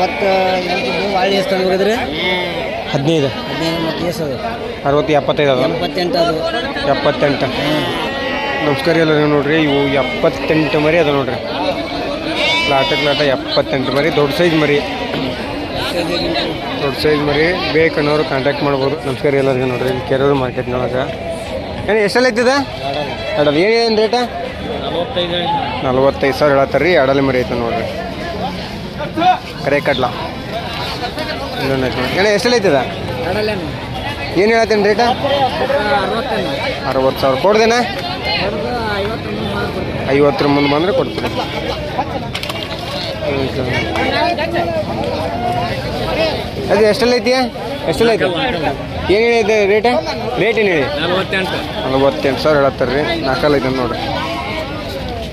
60 ವಾಳಿ ಎಷ್ಟು ಹೋಗಿದ್ರಿ 15 ಮತ್ತು ಎಷ್ಟು ಅದು 60 75 ಅದು 78 ಅದು 78. ನಮಸ್ಕಾರ ಎಲ್ಲ ನೋಡ್ರಿ, ಇವು 78 ಮರಿ ಅದ ನೋಡ್ರಿ. ಲಾಟ 78 ಮರಿ, ದೊಡ್ಡ ಸೈಜ್ ಮರಿ. ದೊಡ್ಡ ಸೈಜ್ ಮರಿ ಬೇಕನ್ನೋರು ಕಾಂಟ್ಯಾಕ್ಟ್ ಮಾಡ್ಬೋದು. ನಮಸ್ಕಾರ ಎಲ್ಲರಿಗೂ ನೋಡ್ರಿ, ಇಲ್ಲಿ ಕೆರೂರು ಮಾರ್ಕೆಟ್ನೊಳಗೆ ಏನು ಎಷ್ಟೆಲ್ಲ ಐತದ ಅಡಲ್ ಏನು ರೇಟ? 45,000 ಹೇಳತ್ತಾರ ರೀ. ಅಡಲೆ ಮರಿ ಐತೆ ನೋಡ್ರಿ, ಕರೆ ಕಡ್ಲ ಇನ್ನೊಂದು ಐತೆ ನೋಡಿ. ಎಷ್ಟೆಲ್ಲ ಐತದ? ಏನು ಹೇಳತ್ತೇನು ರೇಟ? 60,000 ಕೊಡ್ದೇನಾ? 50 ಮುಂದೆ ಬಂದರೆ ಕೊಡ್ತೀನಿ. ಅದು ಎಷ್ಟೆಲ್ಲ ಐತಿ? ಎಷ್ಟೆಲ್ಲ ಐತೆ? ಏನು ಹೇಳಿದೆ ರೇಟ? ರೇಟ್ ಏನು ಹೇಳಿ? 48,000 ಹೇಳತ್ತಾರ ರೀ. ನಾಲ್ಕಲ್ಲ ಐತೆ ನೋಡ್ರಿ.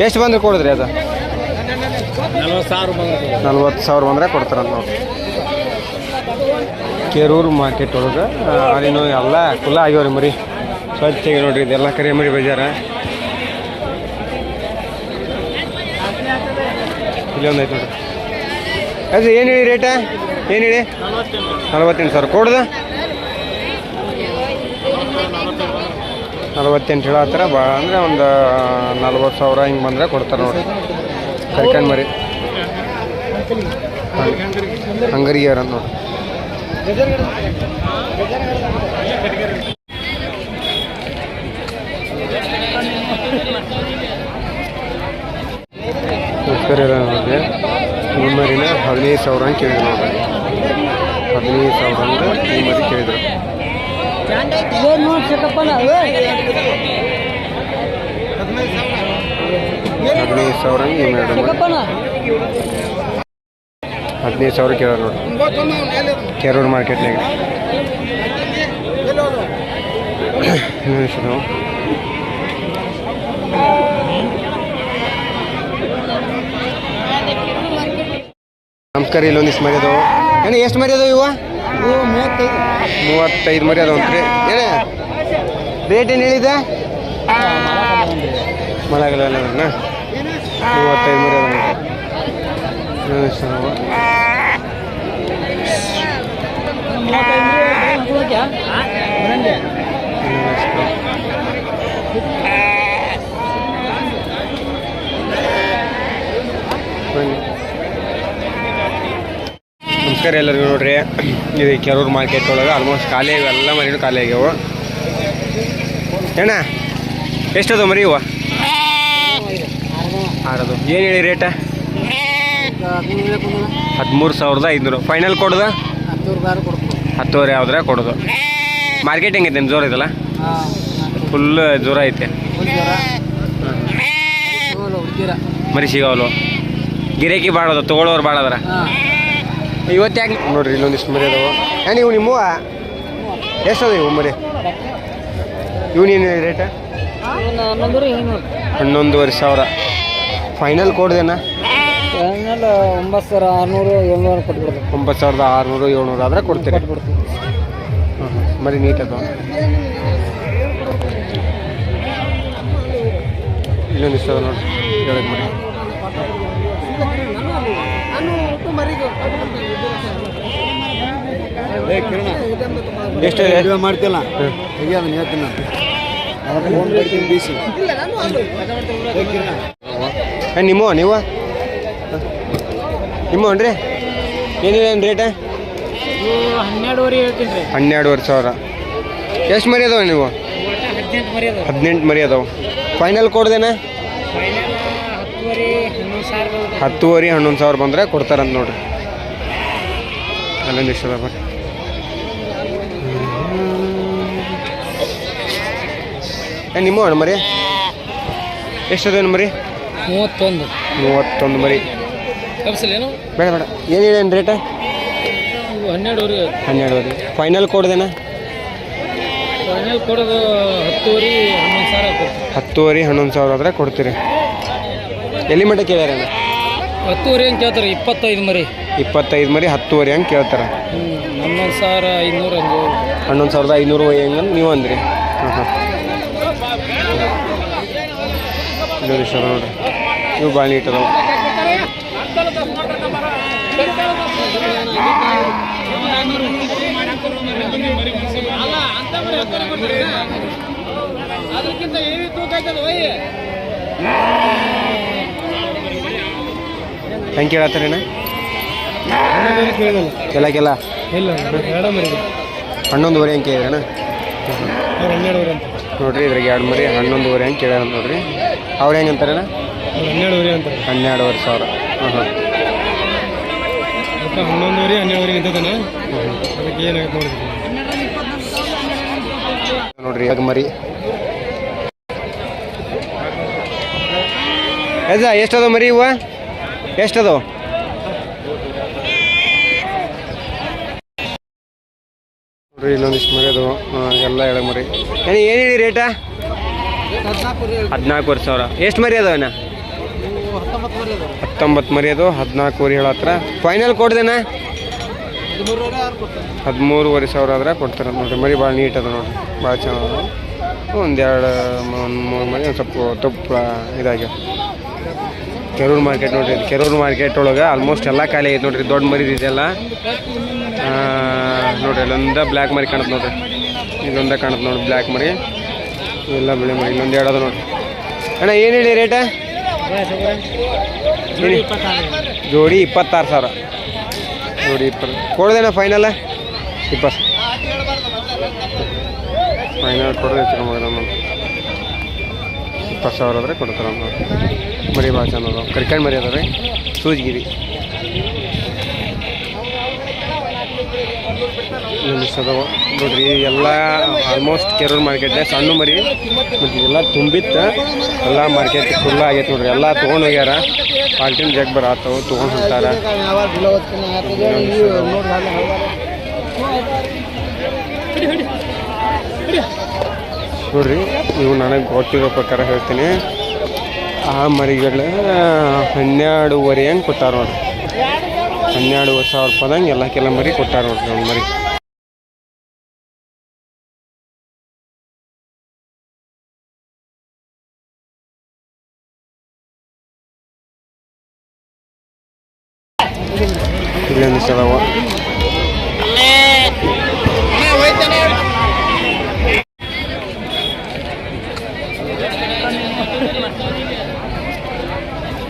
ಎಷ್ಟು ಬಂದ್ರೆ ಕೊಡಿದ್ರಿ ಅದು? 40,000 ಬಂದರೆ ಕೊಡ್ತಾರಂತ ನೋಡ್ರಿ. ಕೆರೂರು ಮಾರ್ಕೆಟ್ ಒಳಗೆ ಅಲ್ಲಿನೂ ಎಲ್ಲ ಕುಲ್ಲ ಆಗ್ಯಾವ್ರಿ ಮರಿ. ಸ್ವಚ್ಛಗೆ ನೋಡ್ರಿ, ಇದೆಲ್ಲ ಕರಿ ಮರಿ ಬಜಾರ. ಇಲ್ಲೊಂದು ಐತೆ ನೋಡ್ರಿ. ಅದು ಏನು ಹೇಳಿ ರೇಟ? ಏನು ಹೇಳಿ? 48,000 ಕೊಡ್ದ? 48 ಹೇಳತ್ತಾರ. ಭಾಳ ಅಂದರೆ ಒಂದು 40,000 ಹಿಂಗೆ ಬಂದರೆ ಕೊಡ್ತಾರೆ ನೋಡ್ರಿ. ಕರ್ಕಂಡು ಮರಿ ಹಂಗರಿಯಾರ ನೋಡಿ. ಸರಿ ನೋಡ್ರಿ, ಈ ಮರಿನ 15,000 ಅಂತ ಕೇಳಿದ್ರು ನೋಡ್ರಿ. 15,000 ಅಂದ್ರೆ ಈ ಮರಿ ಕೇಳಿದ್ರು. 15,000 ಈ ಮೇಡಮ್ 15,000 ಕೇಳ ನೋಡಿ ಕೆರೂರು ಮಾರ್ಕೆಟ್ನಾಗ. ನಾವು ನಮಸ್ಕಾರ. ಇಲ್ಲೊಂದಿಷ್ಟು ಮರಿ ಅದಾವೆ. ಏನು ಎಷ್ಟು ಮರಿ ಅದಾವೆ ಇವ? 35 ಮರಿ ಅದಾವ ಅಂತ್ರಿ. ಏನೇ ರೇಟ್ ಏನು ಹೇಳಿದೆ? ಮಳೆಗಾಲ 35 ಮರಿ ಅದಾವ. ನಮಸ್ಕಾರ ಎಲ್ಲರಿಗೂ ನೋಡ್ರಿ, ಇದು ಕೆರೂರು ಮಾರ್ಕೆಟ್ ಒಳಗೆ ಆಲ್ಮೋಸ್ಟ್ ಖಾಲಿ ಆಗ್ಯಾವ. ಎಲ್ಲ ಮರಿನೂ ಖಾಲಿ ಆಗ್ಯಾವ. ಏನ ಎಷ್ಟದು ಮರಿ ಇವ? 6. ಏನು ಹೇಳಿ ರೇಟ? 13,500. ಫೈನಲ್ ಕೊಡೋದು 10,000 ಯಾವ್ದ್ರ ಕೊಡೋದು. ಮಾರ್ಕೆಟ್ ಹೆಂಗೈತೆ? ಜೋರ ಐತಲ್ಲ, ಫುಲ್ ಜೋರ ಐತೆ. ಮರಿ ಸಿಗಾವಲ್ವ? ಗಿರಾಕಿ ಭಾಳ ಅದ, ತೊಗೊಳೋರು ಭಾಳ ಅದಾರ. ಇವತ್ತು ಯಾಕೆ ನೋಡ್ರಿ, ಇಲ್ಲೊಂದಿಷ್ಟು ಮರಿ ಅದಾವ. ಏನು ಇವು ನಿಮ್ಮ ಎಷ್ಟು ಅದ ಇವು ಮರಿ? ಇವನೇನು ರೇಟ? 11,500. ಫೈನಲ್ ಕೊಡ್ದೇನಾ? 9,600-700 ಕೊಟ್ಬಿಡ್ತೀವಿ. 9,600-700 ಆದರೆ ಕೊಡ್ತೀರಿ. ಮರಿ ನೀಟ್ ಅದ. ಇಲ್ಲೊಂದಿಷ್ಟು ಅದ ನೋಡ್ರಿ, ಹೇಳಿದ ಮರಿ. ಎಷ್ಟು ಮಾಡ್ತಿಲ್ಲ ಹೇಳ್ತೀನಿ. ನಿಮ್ಮ ನಿಮ್ಮನ್ರಿ ಏನಿಲ್ಲ ರೇಟ? 12,500 ಹೇಳ್ತೀನಿ ರೀ. 12,500. ಎಷ್ಟು ಮರಿ ಅದಾವ ನೀವು? 18 ಮರಿ ಅದಾವ. ಫೈನಲ್ ಕೊಡ್ದೇನಾ? 10,000-11,000 ಬಂದರೆ ಕೊಡ್ತಾರಂತ ನೋಡ್ರಿ. ಅಲ್ಲೊಂದು ಇಷ್ಟ ಅದ. ನಿಮ್ಮ ಅಣ್ಣ ಮರಿ ಎಷ್ಟದ ಮರಿ? 31 ಮರಿ. ಬೇಡ ಬೇಡ. ಏನು ಹೇಳೇನು ರೇಟ? 12,500. ಫೈನಲ್ ಕೊಡ್ದೇನಾ? ಫೈನಲ್ ಕೊಡೋದು 10,000-11,000 ಆದರೆ ಕೊಡ್ತೀರಿ. ಎಲ್ಲಿ ಮಟ್ಟ ಕೇಳ್ಯಾರ? 10,000 ಹಂಗೆ ಕೇಳ್ತಾರೆ. 25 ಮರಿ 10,000 ಹಂಗೆ ಕೇಳ್ತಾರೆ. 11,500 ಹಂಗೆ 11,500 ಹೆಂಗೆ ನೀವು ಅಂದ್ರಿ? ಇನ್ನೊಂದು ಇಷ್ಟ ನೋಡ್ರಿ, ಇವು ಭಾಳ ನೀಟ್ ಅದಾವೆ. ಅದಕ್ಕಿಂತ ಏವಿ ತೂಕ ಆಯ್ತದ ಒಯ್ ಹೆಂಗೆ ಕೇಳತ್ತಾರೇನ ಎಲ್ಲಕ್ಕೆಲ್ಲ ಇಲ್ಲ ಎರಡು ಮರಿ 11 ಹೆಂಗೆ ಕೇಳಿದ್ರಣ 12 ಅಂತ ನೋಡ್ರಿ ಇದ್ರಾಗ 2 ಮರಿ 11 ಹೆಂಗೆ ಕೇಳ್ಯಾರ ನೋಡ್ರಿ ಅವ್ರು ಹೆಂಗೆ ಅಂತಾರೇನ 12 ಅಂತಾರೆ 12,500. ಹಾಂ ಹಾಂ 11 12 ನಿಂತದನ ಅದಕ್ಕೆ ಏನಾಗುತ್ತೆ ನೋಡ್ರಿ ಯಾಕೆ ಮರಿ ಎಷ್ಟದ ಮರಿ ಇವ ಎಷ್ಟದು ನೋಡ್ರಿ ಇಲ್ಲೊಂದಿಷ್ಟು ಮರಿ ಅದು ಎಲ್ಲ ಎಳೆ ಮರಿ ಏನು ಹೇಳಿ ರೇಟಾ 14,000. ಎಷ್ಟು ಮರಿ ಅದಾವನ 19 ಮರಿ ಅದು 14 ಹೇಳತ್ರ ಫೈನಲ್ ಕೊಡ್ದೇನಾ 13,500 ಆದ್ರೆ ಕೊಡ್ತಾರೆ ನೋಡ್ರಿ ಮರಿ ಭಾಳ ನೀಟ್ ಅದ ನೋಡ್ರಿ ಭಾಳ ಚೆನ್ನಾಗಿ ಒಂದು 3 ಮರಿ ಒಂದು ಸ್ವಲ್ಪ ತುಪ್ಪ ಇದಾಗ್ಯಾವ ಕೆರೂರು ಮಾರ್ಕೆಟ್ ನೋಡ್ರಿ ಕೆರೂರು ಮಾರ್ಕೆಟ್ ಒಳಗೆ ಆಲ್ಮೋಸ್ಟ್ ಎಲ್ಲ ಖಾಲಿ ಆಗೈತೆ ನೋಡ್ರಿ ದೊಡ್ಡ ಮರಿ ಇದೆಲ್ಲ ನೋಡ್ರಿ ಇಲ್ಲೊಂದ ಬ್ಲ್ಯಾಕ್ ಮರಿ ಕಾಣುತ್ತೆ ನೋಡ್ರಿ ಇಲ್ಲೊಂದ ಕಾಣುತ್ತೆ ನೋಡಿ ಬ್ಲ್ಯಾಕ್ ಮರಿ ಇವೆಲ್ಲ ಬಿಳಿ ಮರಿ ಇಲ್ಲೊಂದು ಎರಡು ಅದ ನೋಡ್ರಿ ಅಣ್ಣ ಏನು ಹೇಳಿ ರೇಟ ಜೋಡಿ 26,000 ಜೋಡಿ 20 ಕೊಡ್ದೇನ ಫೈನಲ್ 20 ಫೈನಲ್ ಕೊಡೋದು ಹೆಚ್ಚು ಕಮ್ಮಿ ನೋಡಿ 20,000 ಆದ್ರೆ ಕೊಡ್ತಾರೆ ನೋಡಿ ಮರಿ ಭಾಳ ಚೆನ್ನಾಗ ಕರ್ಕಂಡು ಮರಿ ಅದಾವೆ ಸೂಜಿಗಿರಿ ಅದಾವ ನೋಡ್ರಿ ಎಲ್ಲ ಆಲ್ಮೋಸ್ಟ್ ಕೆರೂರು ಮಾರ್ಕೆಟ್ನಾಗ ಸಣ್ಣ ಮರಿ ಮತ್ತು ಎಲ್ಲ ತುಂಬಿತ್ತು ಎಲ್ಲ ಮಾರ್ಕೆಟ್ ಫುಲ್ ಆಗೈತೆ ನೋಡ್ರಿ ಎಲ್ಲ ತೊಗೊಂಡು ಹೋಗ್ಯಾರ ಪಾಲ್ಟಿನ ಜಗ್ ಬರತ್ತವು ತೊಗೊಂಡು ಹೋಗ್ತಾರ ನೋಡ್ರಿ ನೀವು ನನಗೆ ಗೊತ್ತಿರೋ ಪ್ರಕಾರ ಹೇಳ್ತೀನಿ ಆ ಮರಿಗಳು 12,500 ಹಂಗೆ ಕೊಟ್ಟಾರ ನೋಡ್ರಿ 12,500 ರೂಪಾಯಿದಂಗೆ ಎಲ್ಲಕ್ಕೆಲ್ಲ ಮರಿ ಕೊಟ್ಟಾರ ನೋಡ್ರಿ ಒಂದು ಮರಿ ಇಲ್ಲೊಂದಿಷ್ಟು ಅದಾವ